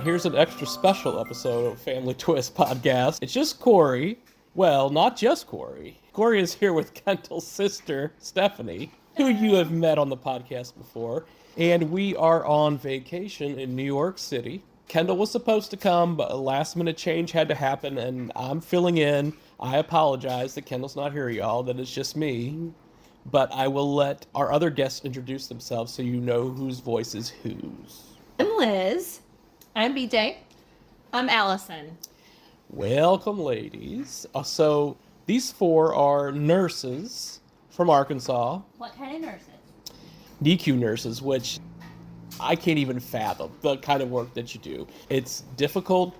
Here's an extra special episode of Family Twist Podcast. It's just Corey. Well, not just Corey. Corey is here with Kendall's sister, Stephanie, who you have met on the podcast before. And we are on vacation in New York City. Kendall was supposed to come, but a last minute change had to happen, and I'm filling in. I apologize that Kendall's not here, y'all, that it's just me. But I will let our other guests introduce themselves so you know whose voice is whose. I'm Liz. I'm BJ. I'm Allison. Welcome, ladies. So these four are nurses from Arkansas, What kind of nurses? NICU nurses, which I can't even fathom the kind of work that you do. It's difficult.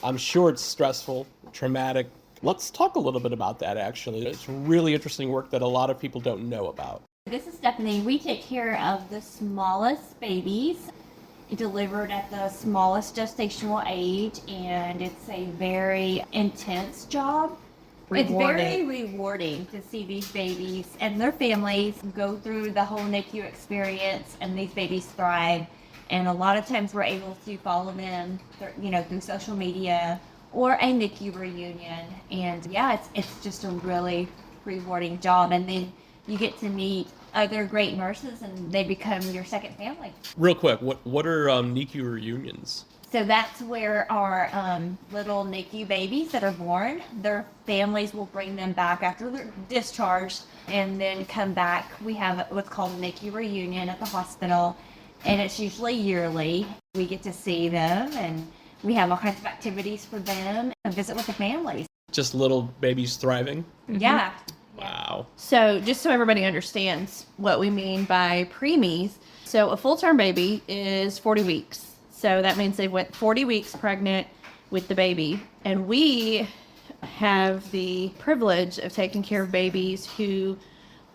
I'm sure it's stressful, traumatic. Let's talk a little bit about that, actually. It's really interesting work that a lot of people don't know about. This is Stephanie. We take care of the smallest babies delivered at the smallest gestational age, and it's a very intense job. It's very rewarding to see these babies and their families go through the whole NICU experience, and these babies thrive. And a lot of times we're able to follow them, through social media or a NICU reunion. And yeah, it's just a really rewarding job. And then you get to meet other great nurses, and they become your second family. Real quick, what are NICU reunions? So that's where our little NICU babies that are born, their families will bring them back after they're discharged and then come back. We have what's called a NICU reunion at the hospital, and it's usually yearly. We get to see them, and we have all kinds of activities for them and visit with the families. Just little babies thriving? Yeah. Wow. So just so everybody understands what we mean by preemies, so a full-term baby is 40 weeks. So that means they went 40 weeks pregnant with the baby. And we have the privilege of taking care of babies who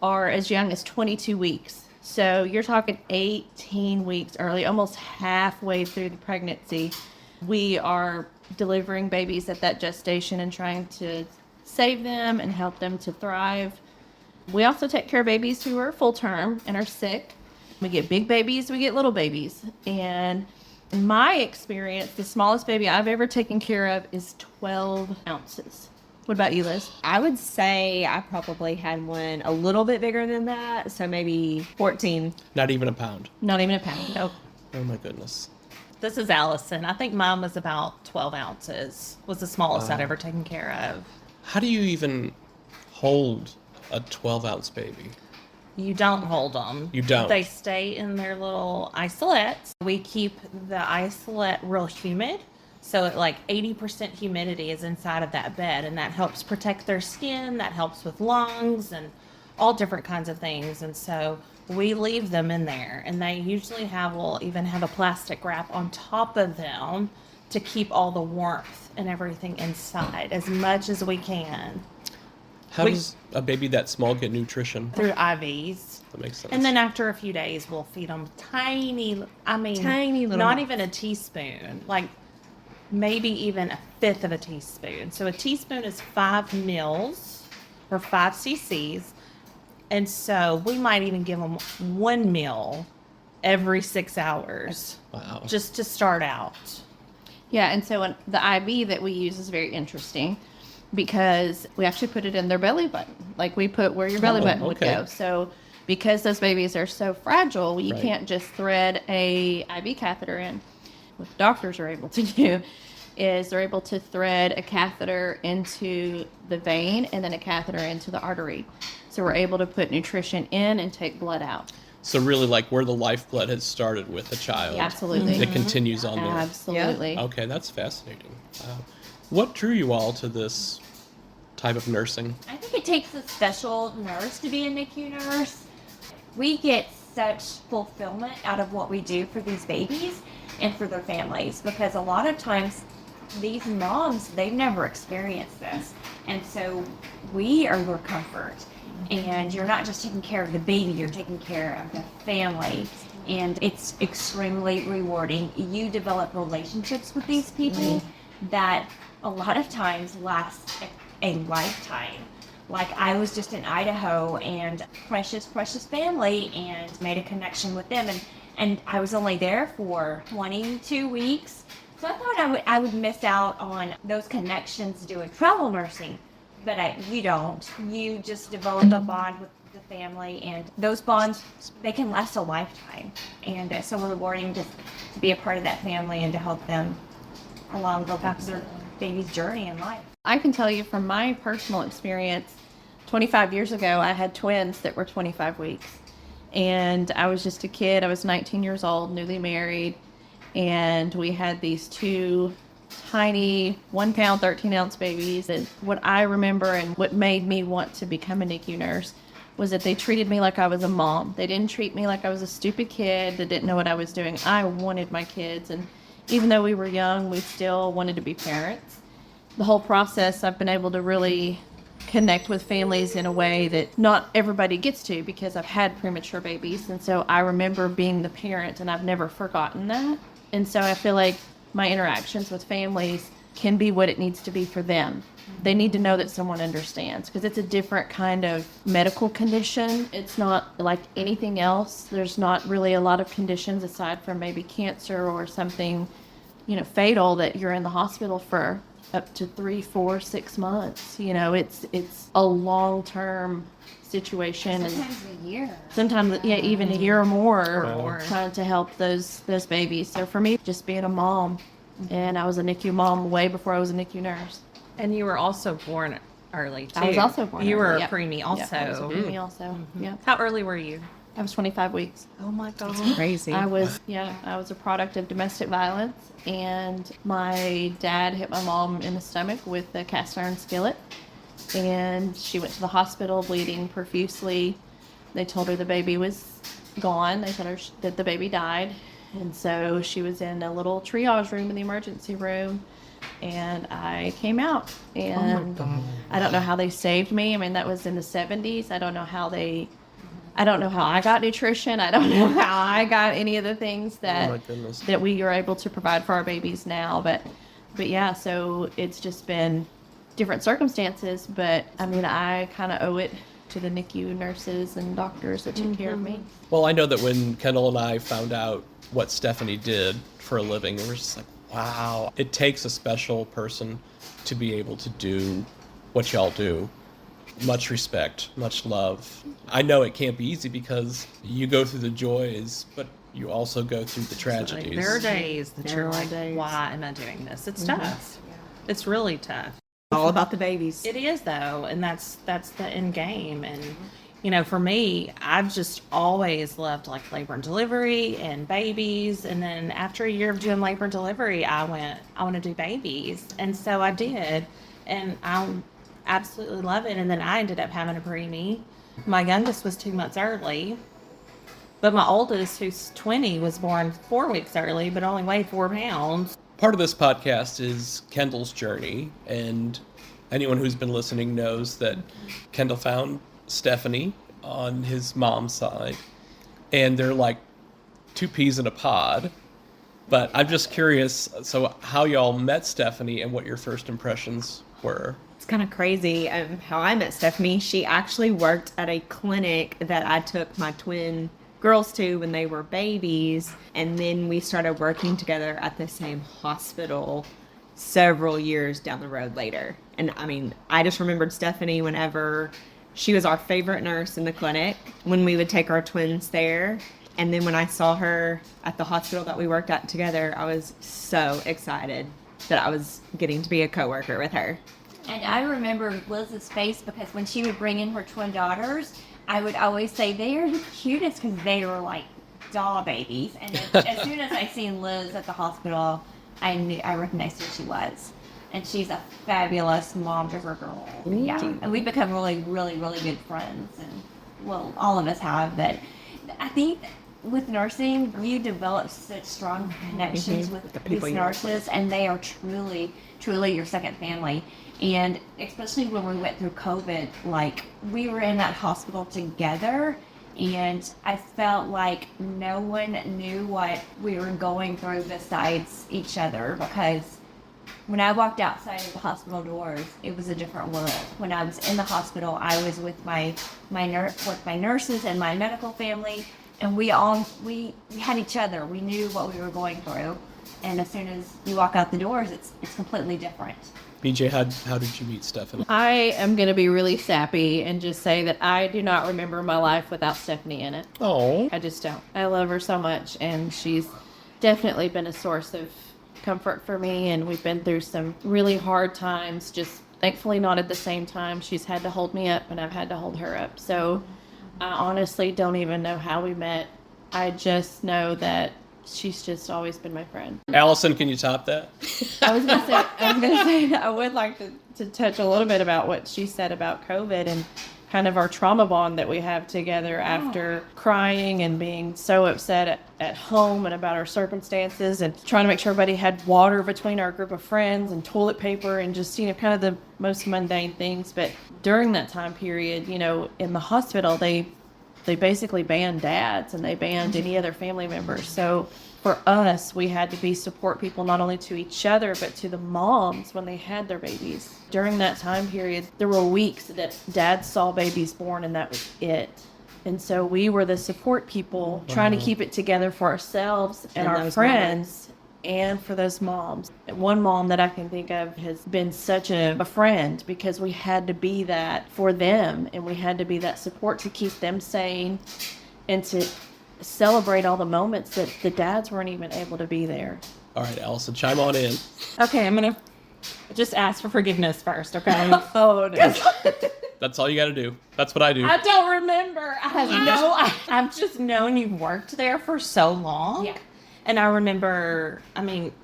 are as young as 22 weeks. So you're talking 18 weeks early, almost halfway through the pregnancy. We are delivering babies at that gestation and trying to save them and help them to thrive. We also take care of babies who are full term and are sick. We get big babies, we get little babies. And in my experience, the smallest baby I've ever taken care of is 12 ounces. What about you, Liz? I would say I probably had one a little bit bigger than that, so maybe 14. Not even a pound. Not even a pound. Nope. Oh my goodness. This is Allison. I think mine was about 12 ounces, was the smallest I'd ever taken care of. How do you even hold a 12-ounce baby? You don't hold them. You don't? They stay in their little isolates. We keep the isolate real humid. So like 80% humidity is inside of that bed, and that helps protect their skin. That helps with lungs and all different kinds of things. And so we leave them in there, and they usually will even have a plastic wrap on top of them to keep all the warmth and everything inside as much as we can. How does a baby that small get nutrition? Through IVs. That makes sense. And then after a few days, we'll feed them tiny little, not even a teaspoon, like maybe even a fifth of a teaspoon. So a teaspoon is 5 mils or 5 cc's. And so we might even give them 1 meal every 6 hours. Wow. Just to start out. Yeah, and so the IV that we use is very interesting because we actually put it in their belly button. Like we put where your belly button would go. So because those babies are so fragile, you can't just thread a IV catheter in. What the doctors are able to do is they're able to thread a catheter into the vein and then a catheter into the artery. So we're able to put nutrition in and take blood out. So really like where the lifeblood had started with a child. Absolutely. It continues on there. Absolutely. Okay, that's fascinating. What drew you all to this type of nursing? I think it takes a special nurse to be a NICU nurse. We get such fulfillment out of what we do for these babies and for their families, because a lot of times these moms, they've never experienced this. And so we are their comfort. And you're not just taking care of the baby, you're taking care of the family. And it's extremely rewarding. You develop relationships with these people that a lot of times last a lifetime. Like I was just in Idaho and precious family and made a connection with them. And I was only there for 22 weeks. So I thought I would miss out on those connections doing travel nursing, but you don't. You just develop a bond with the family, and those bonds, they can last a lifetime. And it's so rewarding to be a part of that family and to help them along their baby's journey in life. I can tell you from my personal experience, 25 years ago, I had twins that were 25 weeks. And I was just a kid. I was 19 years old, newly married. And we had these two tiny 1 pound, 13 ounce babies. And what I remember and what made me want to become a NICU nurse was that they treated me like I was a mom. They didn't treat me like I was a stupid kid that didn't know what I was doing. I wanted my kids. And even though we were young, we still wanted to be parents. The whole process, I've been able to really connect with families in a way that not everybody gets to, because I've had premature babies. And so I remember being the parent, and I've never forgotten that. And so I feel like my interactions with families can be what it needs to be for them. They need to know that someone understands, because it's a different kind of medical condition. It's not like anything else. There's not really a lot of conditions aside from maybe cancer or something, fatal, that you're in the hospital for up to 3, 4, 6 months. It's a long-term situation. Sometimes a year. Sometimes, even a year or more, trying to help those babies. So for me, just being a mom, and I was a NICU mom way before I was a NICU nurse. And you were also born early, too. I was also born You early, were a yep. preemie also. Yeah, I was a preemie also. Yeah, How early were you? I was 25 weeks. Oh, my God. Crazy. I was a product of domestic violence, and my dad hit my mom in the stomach with a cast iron skillet, and she went to the hospital bleeding profusely. They told her the baby was gone. They told her that the baby died, and so she was in a little triage room in the emergency room, and I came out, and I don't know how they saved me. I mean, that was in the 70s. I don't know how I got nutrition. I don't know how I got any of the things Oh my goodness. that we are able to provide for our babies now. But yeah, so it's just been different circumstances. But I mean, I kind of owe it to the NICU nurses and doctors that took care of me. Well, I know that when Kendall and I found out what Stephanie did for a living, we were just like, wow. It takes a special person to be able to do what y'all do. Much respect, much love. I know it can't be easy because you go through the joys, but you also go through the tragedies. There are days that There you're are like, days. why am I doing this? It's tough. It's really tough. All about the babies. It is, though, and that's the end game. And for me, I've just always loved like labor and delivery and babies. And then after a year of doing labor and delivery, I want to do babies, and so I did, and I absolutely love it. And then I ended up having a preemie. My youngest was 2 months early, but my oldest, who's 20, was born 4 weeks early, but only weighed 4 pounds. Part of this podcast is Kendall's journey, and anyone who's been listening knows that Kendall found Stephanie on his mom's side, and they're like 2 peas in a pod. But I'm just curious, so how y'all met Stephanie and what your first impressions were. It's kind of crazy how I met Stephanie. She actually worked at a clinic that I took my twin girls to when they were babies, and then we started working together at the same hospital several years down the road later. And I mean, I just remembered Stephanie whenever she was our favorite nurse in the clinic when we would take our twins there. And then when I saw her at the hospital that we worked at together, I was so excited that I was getting to be a coworker with her. And I remember Liz's face, because when she would bring in her twin daughters, I would always say they are the cutest because they were like doll babies. And as soon as I seen Liz at the hospital, I recognized who she was. And she's a fabulous mom to her girl. Yeah, and we've become really, really, really good friends. And well, all of us have. But I think with nursing, you develop such strong connections with The these people you work nurses, and they are truly, truly your second family. And especially when we went through COVID, like we were in that hospital together, and I felt like no one knew what we were going through besides each other, because when I walked outside of the hospital doors, it was a different world. When I was in the hospital, I was with my nurses and my medical family, and we had each other. We knew what we were going through. and as soon as you walk out the doors, it's completely different. BJ, how did you meet Stephanie? I am going to be really sappy and just say that I do not remember my life without Stephanie in it. Oh, I just don't. I love her so much, and she's definitely been a source of comfort for me, and we've been through some really hard times, just thankfully not at the same time. She's had to hold me up, and I've had to hold her up. So I honestly don't even know how we met. I just know that she's just always been my friend. Allison, can you top that? I was gonna say I would like to touch a little bit about what she said about COVID and kind of our trauma bond that we have together after crying and being so upset at home and about our circumstances and trying to make sure everybody had water between our group of friends and toilet paper and just, kind of the most mundane things. But during that time period, in the hospital, they basically banned dads and they banned any other family members. So for us, we had to be support people not only to each other, but to the moms when they had their babies. During that time period, there were weeks that dads saw babies born and that was it. And so we were the support people trying to keep it together for ourselves and our friends and for those moms. One mom that I can think of has been such a friend because we had to be that for them and we had to be that support to keep them sane and to celebrate all the moments that the dads weren't even able to be there. All right, Allison, chime on in. Okay, I'm going to just ask for forgiveness first, okay? Oh, no. That's all you got to do. That's what I do. I don't remember. I've just known you worked there for so long. Yeah. And I remember,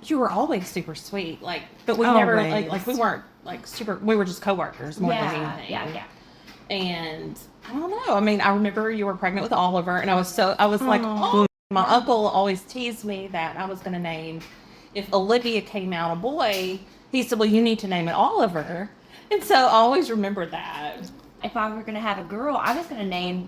you were always super sweet, but we never, we weren't, super, we were just coworkers more than anything. Yeah. And I don't know. I remember you were pregnant with Oliver, and I was like, oh, my uncle always teased me that I was going to name, if Olivia came out a boy, he said, well, you need to name it Oliver. And so I always remember that. If I were going to have a girl, I was going to name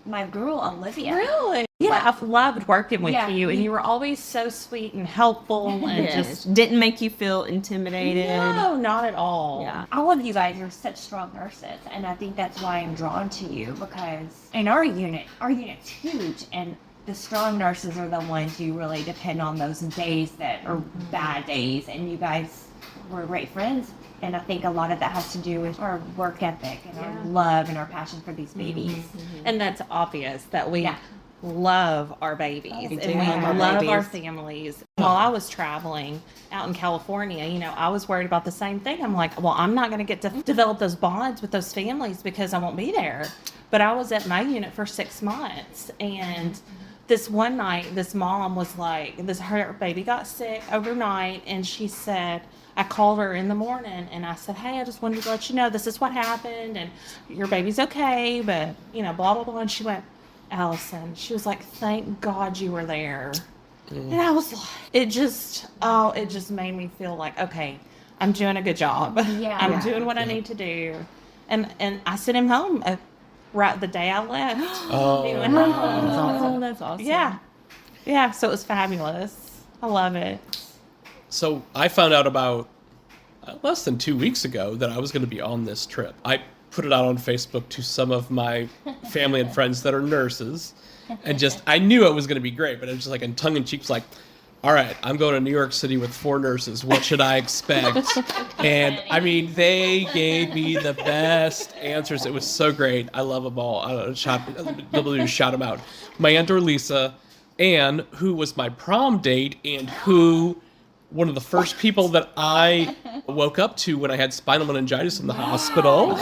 my girl Olivia. Really? Yeah, I've loved working with Yeah. you, and you were always so sweet and helpful, and just didn't make you feel intimidated. no, not at all. Yeah. All of you guys are such strong nurses, and I think that's why I'm drawn to you, because in our unit's huge, and the strong nurses are the ones you really depend on those days that are bad days, and you guys were great friends. And I think a lot of that has to do with our work ethic and our love and our passion for these babies. And that's obvious that we Yeah. love our babies We and do we love our love our babies. families. While I was traveling out in California, I was worried about the same thing. I'm like, well, I'm not going to get to develop those bonds with those families because I won't be there. But I was at my unit for 6 months, and this one night, this mom was like, her baby got sick overnight, and she said, I called her in the morning and I said, hey, I just wanted to let you know this is what happened and your baby's okay, but, blah, blah, blah. And she went, Allison, she was like, thank God you were there. And I was like, it just made me feel like, okay, I'm doing a good job. Yeah. I'm doing what I need to do. And I sent him home right the day I left. Oh. He went home. Oh, that's awesome. Yeah. Yeah, so it was fabulous. I love it. So I found out about less than 2 weeks ago that I was going to be on this trip. I put it out on Facebook to some of my family and friends that are nurses, and I knew it was going to be great, but it was just like in tongue in cheek, like, all right, I'm going to New York City with 4 nurses. What should I expect? And they gave me the best answers. It was so great. I love them all. I shout them out. My Aunt Lisa, Anne, who was my prom date, and who one of the first people that I woke up to when I had spinal meningitis in the hospital.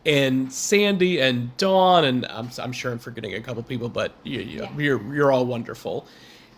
And Sandy and Dawn, and I'm sure I'm forgetting a couple people, but you're all wonderful.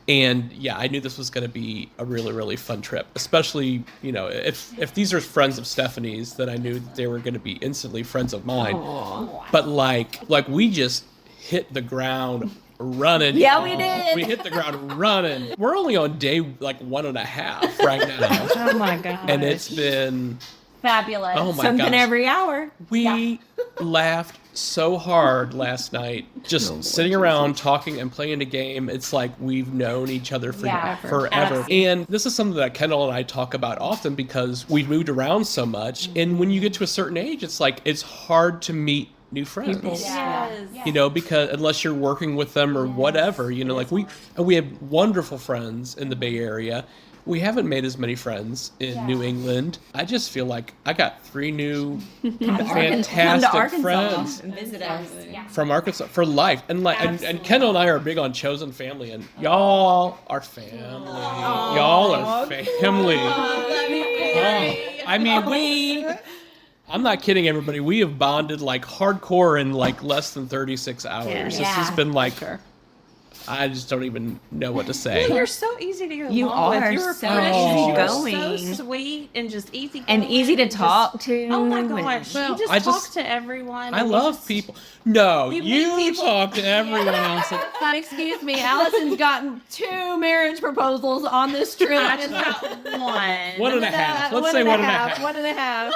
And yeah, I knew this was going to be a really, really fun trip, especially, if these are friends of Stephanie's, then I knew that they were going to be instantly friends of mine. Aww. But like we just hit the ground running. Yeah, we did. We hit the ground running. We're only on day 1.5 right now. Oh my God. And it's been Fabulous. Oh my Something gosh. every hour. We laughed so hard last night, just sitting around talking and playing a game. It's like we've known each other for forever. Absolutely. And this is something that Kendall and I talk about often because we've moved around so much. And when you get to a certain age, it's like it's hard to meet new friends. Yes. You know, because unless you're working with them or whatever, you know, like we have wonderful friends in the Bay Area. We haven't made as many friends in New England. I just feel like I got 3 new fantastic friends and visit us. from Arkansas for life. And like and Kendall and I are big on chosen family, and y'all are family. Y'all are family. Oh, I mean, I'm not kidding, everybody. We have bonded like hardcore in like less than 36 hours. This has been like, I just don't even know what to say. You're so easy to get You along are with. You're so so easygoing. sweet and just easy And easy to talk to. Oh my gosh! Well, you I just talk just- to everyone. I and you love just- people. No, You you meet people. talk to everyone else. Excuse me, Allison's gotten 2 marriage proposals on this trip. I just got one. 1.5. Let's say 1.5. 1.5.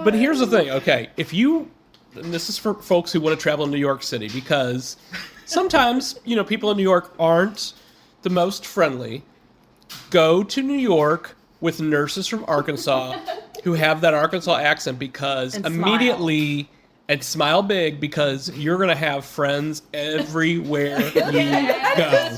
But here's the thing, okay? If you, and this is for folks who want to travel to New York City, because sometimes, you know, people in New York aren't the most friendly. Go to New York with nurses from Arkansas who have that Arkansas accent, because And immediately, and smile big, because you're going to have friends everywhere you go.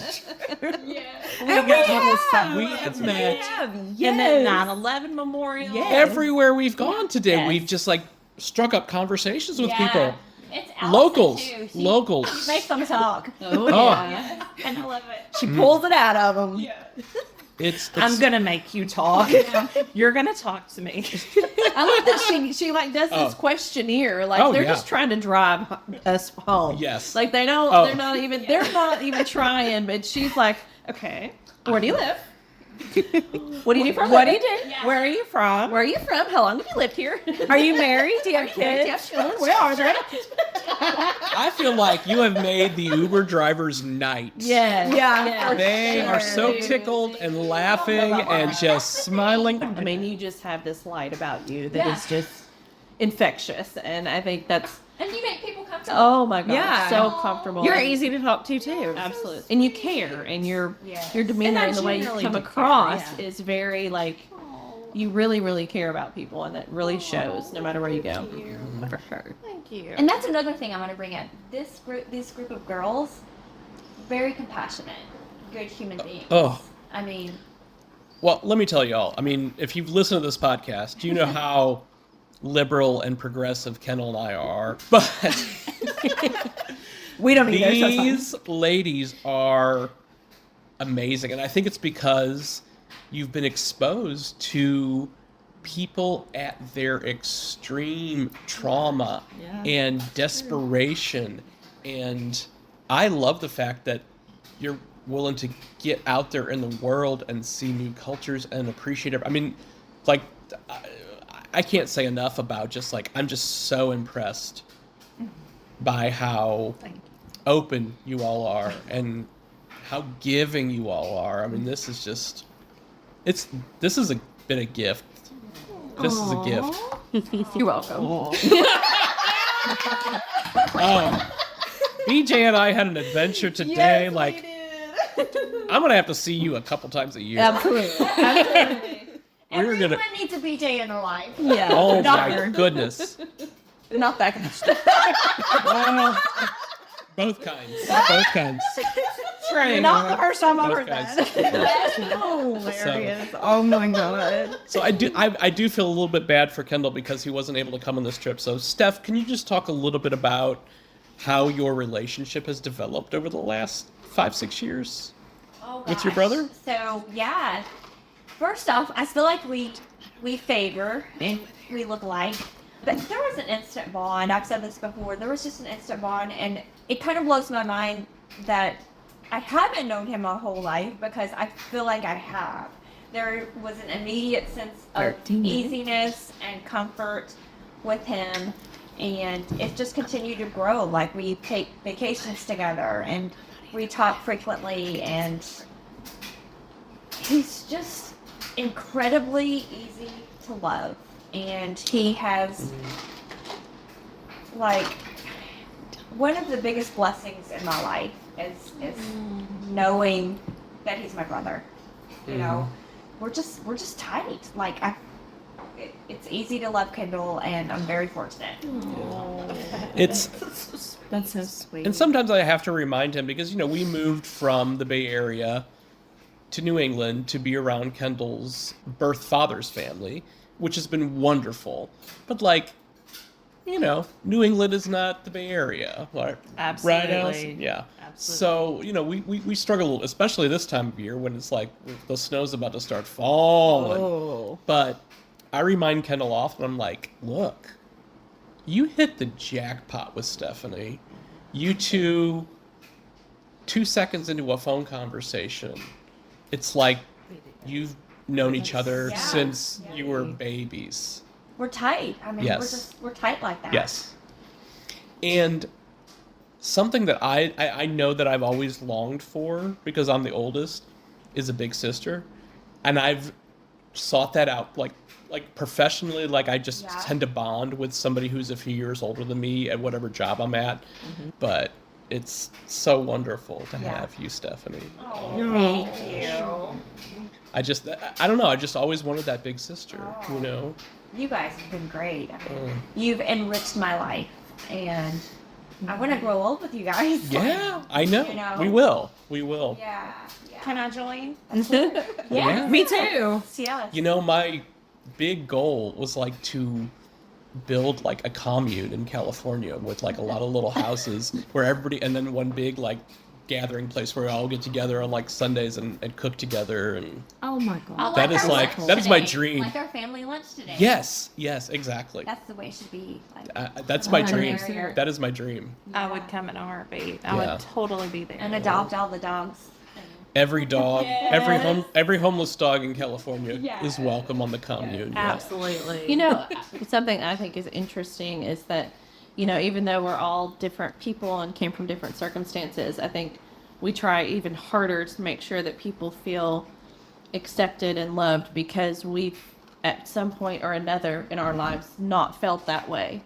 We have met And then 9/11 Memorial. everywhere we've gone today. Yes. We've just like struck up conversations with people. It's Allison, Locals. too. She Locals. makes them talk. Oh, yeah. And I love it. She pulls it out of them. It's I'm gonna make you talk. You're gonna talk to me. I love that she like does this Oh. questionnaire. Like Oh, they're yeah. just trying to drive us home. Yes. Like they don't. Oh. They're not even trying. But she's like, okay, where do you live? What do you do for a What do you living? do? Where are you from? Where are you from? How long have you lived here? Are you married? Do you have Do you have kids? children? Where are they? I feel like you have made the Uber driver's night. Yeah. Yeah. They are so tickled and laughing and just smiling. I mean, you just have this light about you that is just infectious, and I think that's. And you make people comfortable. Oh my god, Yeah. so comfortable. You're easy to talk to too. Absolutely, and you care, and your And demeanor I and the way you genuinely come do care, across yeah. is very like you really care about people, and it really shows no matter where you go. For sure. Thank you. And that's another thing I want to bring up. This group of girls, very compassionate, good human beings. Oh. I mean, Well, let me tell you all. I mean, if you've listened to this podcast, you know how liberal and progressive Kendall and I are. But We don't either. So it's fine. these ladies are amazing. And I think it's because you've been exposed to people at their extreme trauma and desperation. And I love the fact that you're willing to get out there in the world and see new cultures and appreciate it. I mean, like, I can't say enough about just like, I'm just so impressed by how open you all are and how giving you all are. I mean, this is just, this has been a gift. This is a gift. You're welcome. BJ and I had an adventure today. Like, I'm gonna have to see you a couple times a year. Absolutely. We're everyone gonna. needs a BJ in their life. Yeah. Oh my goodness. Not that kind of stuff. Well, both kinds. Both kinds. True. Not the first time I've Both heard kinds. that. Hilarious. Oh my god. So I do feel a little bit bad for Kendall because he wasn't able to come on this trip. So Steph, can you just talk a little bit about how your relationship has developed over the last 5-6 years? Oh, With your gosh. brother? So yeah, first off, I feel like we favor and we look alike. But there was an instant bond. I've said this before. There was just an instant bond, and it kind of blows my mind that I haven't known him my whole life because I feel like I have. There was an immediate sense of 13 years. easiness and comfort with him, and it just continued to grow. Like we take vacations together, and we talk frequently, and he's just incredibly easy to love. And he has, like, one of the biggest blessings in my life is knowing that he's my brother. You know, we're just tight. Like it's easy to love Kendall, and I'm very fortunate. It's That's so sweet. and sometimes I have to remind him because we moved from the Bay Area to New England to be around Kendall's birth father's family, which has been wonderful. But New England is not the Bay Area, right? Right, Allison? Absolutely. Yeah. Absolutely. So we struggle, especially this time of year when it's like the snow's about to start falling. Oh. But I remind Kendall often, I'm like, look, you hit the jackpot with Stephanie. You two seconds into a phone conversation, it's like you've known each other Yeah. since you were babies. We're tight. I mean, Yes. we're tight like that. Yes. And something that I know that I've always longed for, because I'm the oldest, is a big sister. And I've sought that out like professionally, like I just Yeah. tend to bond with somebody who's a few years older than me at whatever job I'm at. But it's so wonderful to Yeah. have you, Stephanie. Thank you. I don't know, I just always wanted that big sister, You guys have been great. I mean, Mm. you've enriched my life, and I want to grow old with you guys. Yeah, I know. You know? We will. Yeah. Can I join? Yeah. Me too. Yes. My big goal was to build a commune in California with a lot of little houses where everybody, and then one big gathering place where we all get together on Sundays and cook together, and Oh my god. that is our lunch that is my today. dream. Like our family lunch today. Yes, exactly. That's the way it should be. That's my Oh, dream. there. That is my dream. I would come in a heartbeat. I Yeah. would totally be there. And adopt all the dogs. Every dog, every homeless dog in California Yes. is welcome on the commune. Yeah. Absolutely. Something I think is interesting is that, even though we're all different people and came from different circumstances, I think we try even harder to make sure that people feel accepted and loved because we've, at some point or another in our lives, not felt that way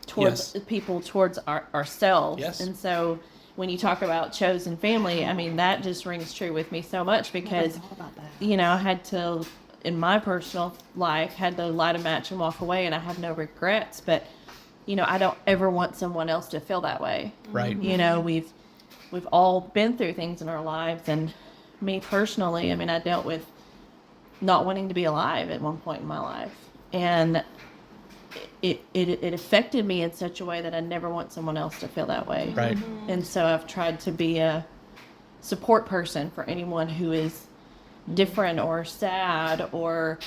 towards Yes. people, towards ourselves. Yes. And so when you talk about chosen family, I mean, that just rings true with me so much because, I had to, in my personal life, had to light a match and walk away, and I have no regrets. But, I don't ever want someone else to feel that way. Right. We've all been through things in our lives, and me personally, I mean, I dealt with not wanting to be alive at one point in my life, and it affected me in such a way that I never want someone else to feel that way. Right. And so I've tried to be a support person for anyone who is different or sad, or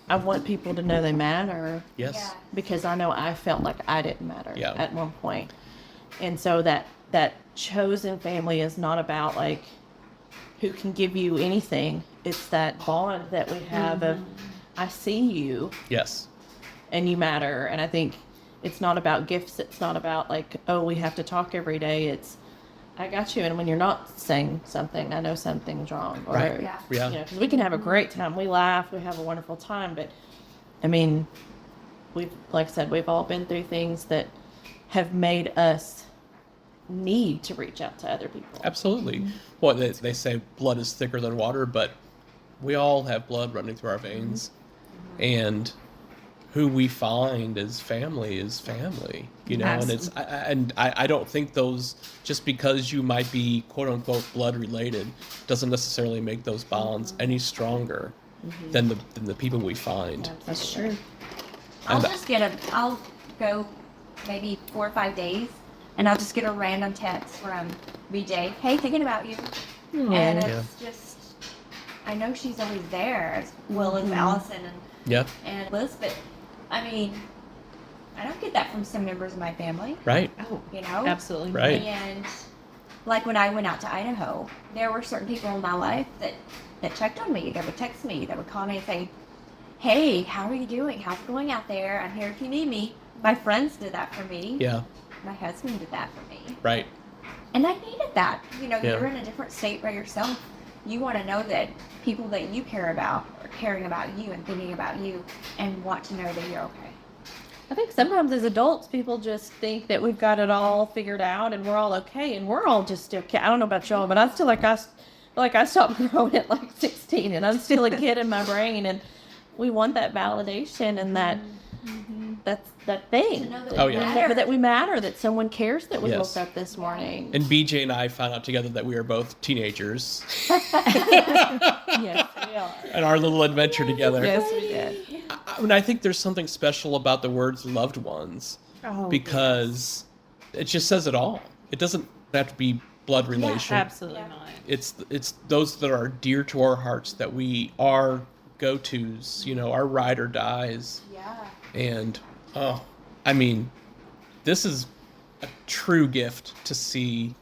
I want people to know they matter Yes. because I know I felt like I didn't matter Yeah. at one point. And so that chosen family is not about who can give you anything. It's that bond that we have of I see you Yes. and you matter. And I think it's not about gifts. It's not about we have to talk every day. It's I got you. And when you're not saying something, I know something's wrong. Or, Right. Yeah. Yeah. because we can have a great time. We laugh. We have a wonderful time. But I mean, like I said, we've all been through things that have made us need to reach out to other people. Absolutely. Well, they say blood is thicker than water, but we all have blood running through our veins, and who we find as family is family. And it's I don't think those, just because you might be quote unquote blood related, doesn't necessarily make those bonds any stronger than the people we find. That's true. I'll go maybe 4 or 5 days, and I'll just get a random text from BJ. Hey, thinking about you. And it's just, I know she's always there, as well as Allison Yeah. and Liz, but I mean, I don't get that from some members of my family, Right. Oh, you know? absolutely. Right. And like when I went out to Idaho, there were certain people in my life that checked on me, that would text me, that would call me and say, hey, how are you doing? How's it going out there? I'm here if you need me. My friends did that for me. Yeah. My husband did that for me. Right. And I needed that. Yeah. You're in a different state by yourself. You want to know that people that you care about are caring about you and thinking about you and want to know that you're okay. I think sometimes as adults, people just think that we've got it all figured out and we're all okay, and we're all just still. I don't know about y'all, but I still I stopped growing at 16, and I'm still a kid in my brain. And we want that validation and that that's that thing. Oh, yeah. That we matter, that someone cares that we Yes. woke up this morning. And BJ and I found out together that we are both teenagers Yes, we are. and our little adventure together. Yes, we did. I mean, I think there's something special about the words loved ones Oh, because it just says it all. It doesn't have to be blood relation. absolutely not. It's those that are dear to our hearts that we are go-tos, you know, our ride or dies. Yeah. And I mean, this is a true gift to see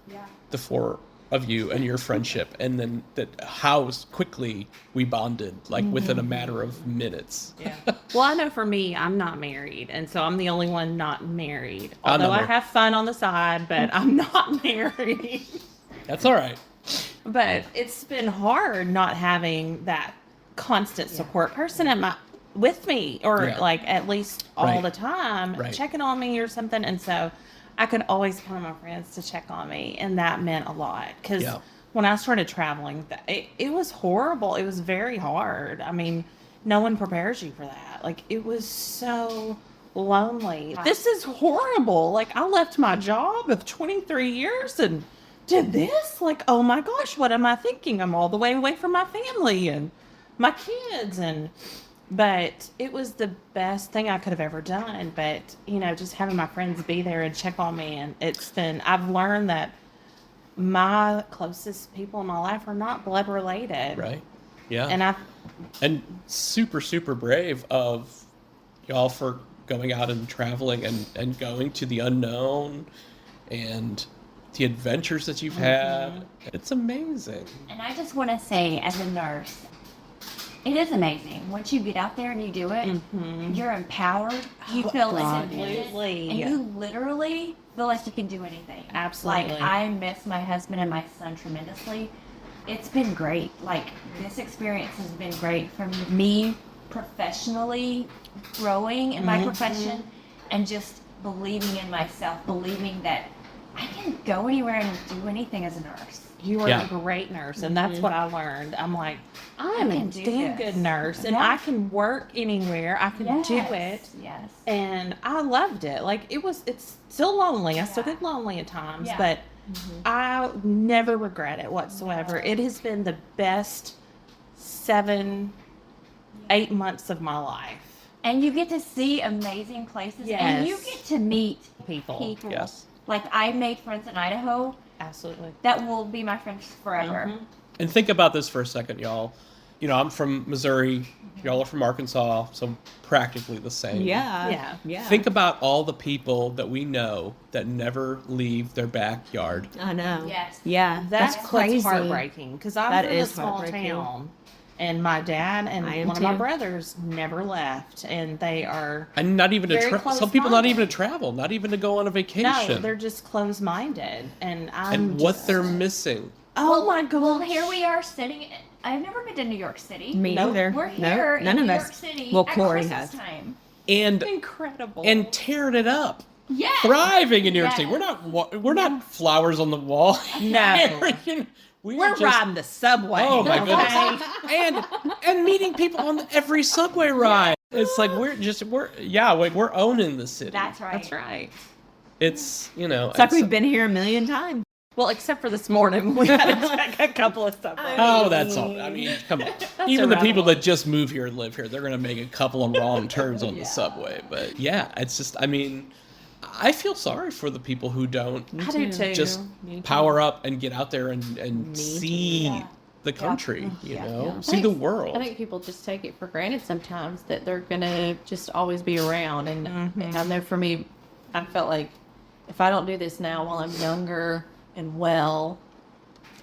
the four of you and your friendship, and then that how quickly we bonded, like within a matter of minutes. Yeah. Well, I know for me, I'm not married, and so I'm the only one not married. I'm not Although I married. have fun on the side, but I'm not married. That's all right. But it's been hard not having that constant support person with me, or Yeah. like at least all Right. the time Right. checking on me or something. And so I could always count on my friends to check on me, and that meant a lot because Yeah. when I started traveling, it was horrible. It was very hard. I mean, no one prepares you for that. Like, it was so lonely. This is horrible. Like, I left my job of 23 years and did this. Like, oh my gosh, what am I thinking? I'm all the way away from my family and my kids. But it was the best thing I could have ever done. But, you know, just having my friends be there and check on me. And I've learned that my closest people in my life are not blood related. Right. Yeah. And super, super brave of y'all for going out and traveling and going to the unknown and the adventures that you've had. It's amazing. And I just want to say, as a nurse, it is amazing. Once you get out there and you do it, you're empowered. You feel independent. Absolutely. And you literally feel like you can do anything. Absolutely. Like, I miss my husband and my son tremendously. It's been great. Like, this experience has been great for me professionally, growing in my profession, and just believing in myself, believing that I can go anywhere and do anything as a nurse. You are Yeah. a great nurse, and that's what I learned. I'm like, I am I a can do damn this. good nurse, and Yeah. I can work anywhere. I can do it, Yes. and I loved it. Like, it's still lonely. I still Yeah. get lonely at times, Yeah. but I never regret it whatsoever. It has been the best 7-8 months of my life. And you get to see amazing places, and you Yes. get to meet People. people. Yes. Like, I made friends in Idaho Absolutely. that will be my friends forever. And think about this for a second, y'all. You know, I'm from Missouri. Y'all are from Arkansas, so practically the same. Yeah. Think about all the people that we know that never leave their backyard. I know. Yes. Yeah. That's crazy. heartbreaking because I'm That from a is small heartbreaking. town, and my dad and I am one of my too. brothers never left, and they are And not even to Very some people not close-minded. even to travel, not even to go on a vacation. no, they're just closed-minded, and I'm and what just- they're missing. oh my god, Well, here we are sitting. I've never been to New York City. Me Nope. neither. We're Nope, here none in of New us. York City Well, at Corey Christmas has. time. And incredible, tearing it up. Yes. Thriving in New York Yes. City. We're not flowers on the wall. No. We're just, riding the subway. Oh my okay? goodness. and meeting people on every subway ride. It's like we're owning the city. That's right. That's right. It's, you know, It's like it's- we've been here a million times. Well, except for this morning, we had to take a couple of subways. Oh, that's all. I mean, come on. Even the people irrelevant. that just move here and live here, they're going to make a couple of wrong turns on the subway. But yeah, it's just, I mean, I feel sorry for the people who don't I do too. just Me too. power up and get out there and Me see Yeah. the country, you know, Yeah. see the world. I think people just take it for granted sometimes that they're gonna just always be around. And I know for me, I felt like if I don't do this now while I'm younger and well,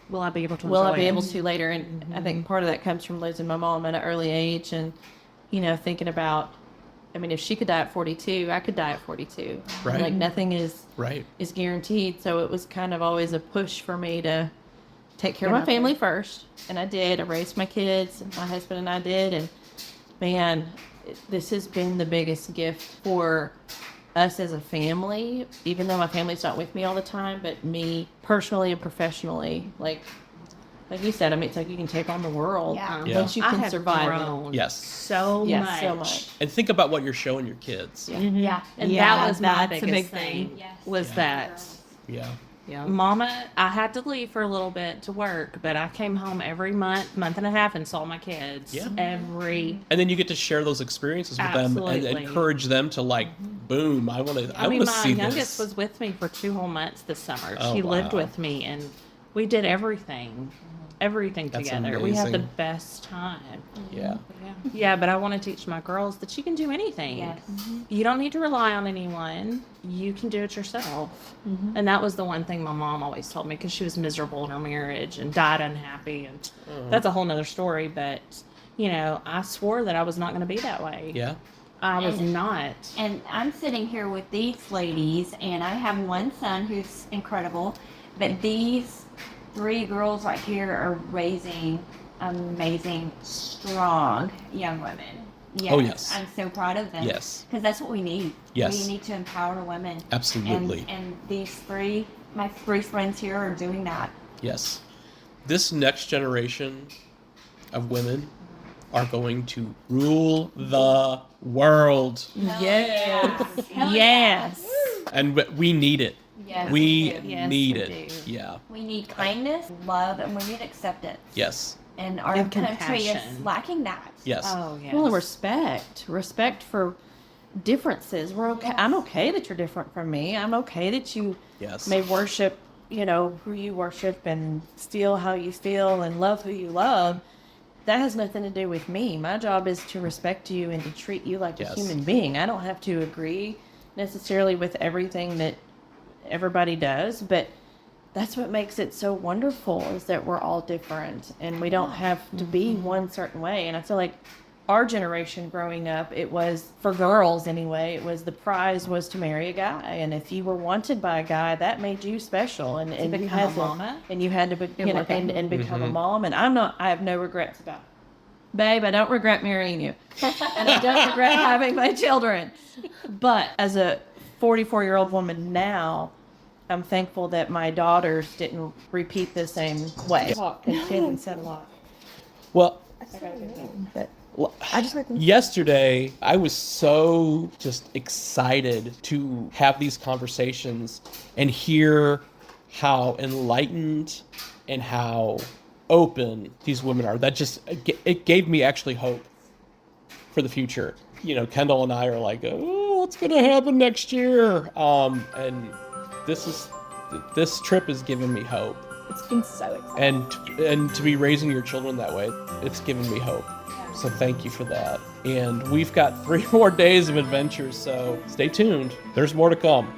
Will I be able to? will I enjoy be it? able to later? And I think part of that comes from losing my mom at an early age, and you know, thinking about, I mean, if she could die at 42, I could die at 42. Right. Like nothing is Right. guaranteed. So it was kind of always a push for me to take care of my out there. family first. And I did. I raised my kids. My husband and I did. And man, this has been the biggest gift for us as a family, even though my family's not with me all the time, but me personally and professionally. Like, like you said, I mean, it's like you can take on the world. Yeah. Yeah. Once you I can have survive grown Yes. so Yes, much. so much. And think about what you're showing your kids. Yeah. And Yeah, that was my that's a biggest big thing. thing. Yes. Was Yeah. that Yeah. Yeah. Mama, I had to leave for a little bit to work, but I came home every month and a half, and saw my kids Yeah. every. And then you get to share those experiences with them and Absolutely. encourage them to like, boom, I want to I mean, want to my see youngest this. was with me for 2 whole months this summer. Oh, She lived wow. with me, and we did everything That's together. We had the amazing. best time. Yeah. Yeah, but I want to teach my girls that you can do anything. Yes. You don't need to rely on anyone. You can do it yourself. And that was the one thing my mom always told me, because she was miserable in her marriage and died unhappy. And that's a whole nother story. But, you know, I swore that I was not going to be that way. Yeah. I was And- not. And I'm sitting here with these ladies, and I have one son who's incredible, but these 3 girls right here are raising amazing, strong young women. Yes, Oh, yes. I'm so proud of them. Yes. Because that's what we need. Yes. We need to empower women. Absolutely. And these 3, my 3 friends here are doing that. Yes. This next generation of women are going to rule the world. Yes. Hell Yes. And we need it. Yes, We do. Yes, need we it. do. Yeah. We need kindness, love, and we need acceptance. Yes. And our And country is compassion. lacking that. Yes. Oh, yes. Well, respect for differences. We're okay. I'm okay that you're different from me. I'm okay that you Yes. may worship, you know, who you worship and steal how you steal and love who you love. That has nothing to do with me. My job is to respect you and to treat you like Yes. a human being. I don't have to agree necessarily with everything that everybody does, but that's what makes it so wonderful, is that we're all different and we don't have to be one certain way. And I feel like our generation growing up, it was, for girls anyway, it was the prize was to marry a guy, and if you were wanted by a guy, that made you special, and you become had a mama? and you had to be, you know, and become a Mhm. mom. And I have no regrets about it. Babe, I don't regret marrying you, and I don't regret having my children. But as a 44-year-old woman now, I'm thankful that my daughters didn't repeat the same way. Talk and kid and said a lot. Well, But well, I just like yesterday I was so just excited to have these conversations and hear how enlightened and how open these women are. That just, it gave me actually hope for the future. You know, Kendall and I are like, oh, what's going to happen next year? And this trip has given me hope. It's been so exciting. And to be raising your children that way, it's given me hope. So thank you for that. And we've got 3 more days of adventures, so stay tuned. There's more to come.